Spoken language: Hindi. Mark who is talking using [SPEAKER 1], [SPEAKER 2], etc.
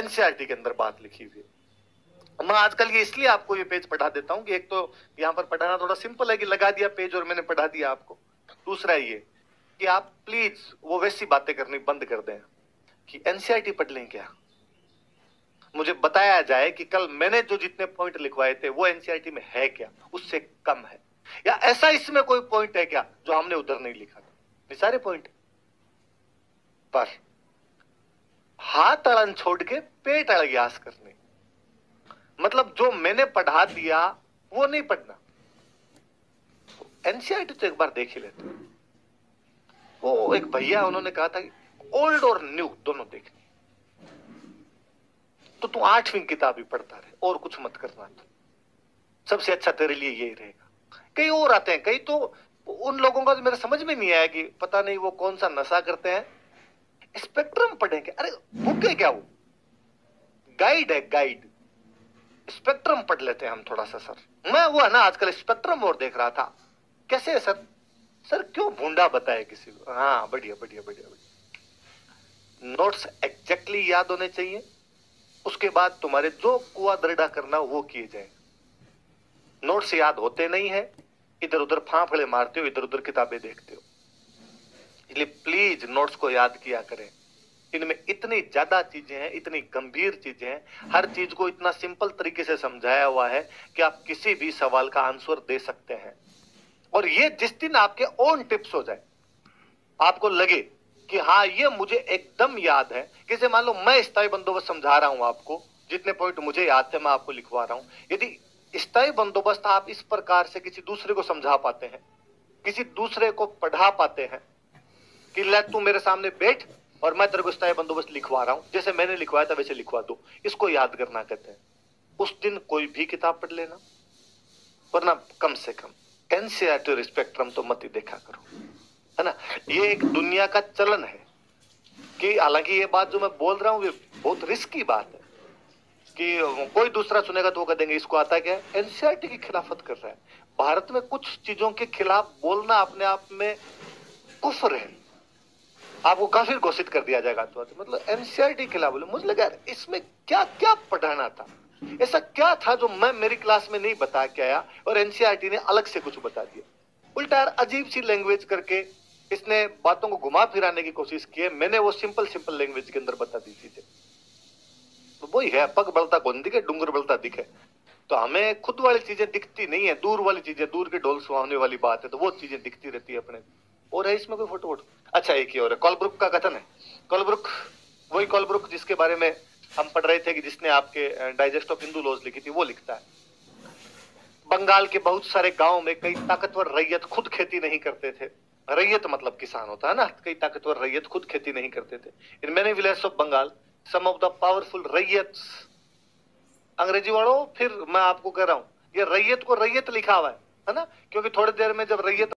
[SPEAKER 1] एनसीईआरटी के अंदर बात लिखी हुई है। मैं आजकल ये इसलिए आपको ये पेज पढ़ा देता हूं कि एक तो यहाँ पर पढ़ाना थोड़ा सिंपल है कि लगा दिया पेज और मैंने पढ़ा दिया आपको। दूसरा ये कि आप प्लीज वो वैसी बातें करनी बंद कर दें कि एनसीईआरटी पढ़ लें क्या। मुझे बताया जाए कि कल मैंने जो जितने पॉइंट लिखवाए थे वो एनसीईआरटी में है क्या, उससे कम है, या ऐसा इसमें कोई पॉइंट है क्या जो हमने उधर नहीं लिखा था। ये सारे पॉइंट पर हाथ अड़न छोड़ के पेट अड़ग्यास करने, मतलब जो मैंने पढ़ा दिया वो नहीं पढ़ना। एनसीईआरटी तो एक बार देख ही लेते। वो एक भैया उन्होंने कहा था कि ओल्ड और न्यू दोनों देखने, तो तू 8वीं किताब ही पढ़ता रहे और कुछ मत करना, तो सबसे अच्छा तेरे लिए यही रहेगा। कई और आते हैं, कई तो उन लोगों का तो मेरे समझ में नहीं आया कि पता नहीं वो कौन सा नशा करते हैं, स्पेक्ट्रम पढ़ेंगे। अरे बुक है क्या, वो गाइड है, गाइड। स्पेक्ट्रम पढ़ लेते हैं हम थोड़ा सा सर। मैं वो है ना आजकल स्पेक्ट्रम और देख रहा था। कैसे है सर? सर क्यों भूंडा बताए किसी को? हाँ बढ़िया बढ़िया बढ़िया बढ़िया। नोट्स एग्जैक्टली याद होने चाहिए, उसके बाद तुम्हारे जो कुआ दरड़ा करना वो किए जाए। नोट्स याद होते नहीं है, इधर उधर फाफड़े मारते हो, इधर उधर किताबें देखते हो। इसलिए प्लीज नोट्स को याद किया करें। इनमें इतनी ज्यादा चीजें हैं, इतनी गंभीर चीजें हैं, हर चीज को इतना सिंपल तरीके से समझाया हुआ है कि आप किसी भी सवाल का आंसर दे सकते हैं। और ये जिस दिन आपके ओन टिप्स हो जाए, आपको लगे कि हाँ ये मुझे एकदम याद है, जैसे मान लो मैं स्थायी बंदोबस्त समझा रहा हूं आपको, जितने पॉइंट मुझे याद थे मैं आपको लिखवा रहा हूं। यदि स्थायी बंदोबस्त आप इस प्रकार से किसी दूसरे को समझा पाते हैं, किसी दूसरे को पढ़ा पाते हैं कि ले तू मेरे सामने बैठ और मैं तेरे को स्थायी बंदोबस्त लिखवा रहा हूं, जैसे मैंने लिखवाया था वैसे लिखवा दो, इसको याद करना कहते हैं। उस दिन कोई भी किताब पढ़ लेना, वरना कम से कम एनसीईआरटी और स्पेक्ट्रम तो मत ही देखा करो, है ना। ये एक दुनिया का चलन है कि हालांकि ये बात जो मैं बोल रहा हूं ये बहुत रिस्की बात है कि कोई दूसरा सुनेगा तो वो कह देंगे इसको आता क्या है, एनसीईआरटी की खिलाफत कर रहा है। भारत में कुछ चीजों के खिलाफ बोलना अपने आप में कुफ्र है, आपको काफिर घोषित कर दिया जाएगा। तो मतलब एनसीईआरटी के खिलाफ बोले, मुझे लगा इसमें क्या क्या पढ़ाना था, ऐसा क्या था जो मैं मेरी क्लास में नहीं बता के आया और एनसीईआरटी ने अलग से कुछ बता दिया। उल्टा यार अजीब सी लैंग्वेज करके इसने बातों को घुमा फिराने की कोशिश की है, मैंने वो सिंपल लैंग्वेज के अंदर बता दी थी। तो वही है, पग बढ़ता कौन दिखे, डूंगर बढ़ता दिखे। तो हमें खुद वाली चीजें दिखती नहीं है, दूर वाली चीजें, दूर के ढोल सुहावने वाली बात है, तो वो चीजें दिखती रहती है अपने। और है इसमें कोई फोटो वोटो? अच्छा एक ही और है, कॉलब्रुक का कथन है। कॉलब्रुक, वही कॉलब्रुक जिसके बारे में हम पढ़ रहे थे कि जिसने आपके डाइजेस्ट ऑफ हिंदू लॉज लिखी थी, वो लिखता है बंगाल के बहुत सारे गांव में कई ताकतवर रैयत खुद खेती नहीं करते थे। रैयत मतलब किसान होता है ना, कई ताकतवर रैयत खुद खेती नहीं करते थे। In many village of Bengal some of the powerful रैयत, अंग्रेजी वालों फिर मैं आपको कह रहा हूं ये रैयत को रैयत लिखा हुआ है ना, क्योंकि थोड़ी देर में जब रैयत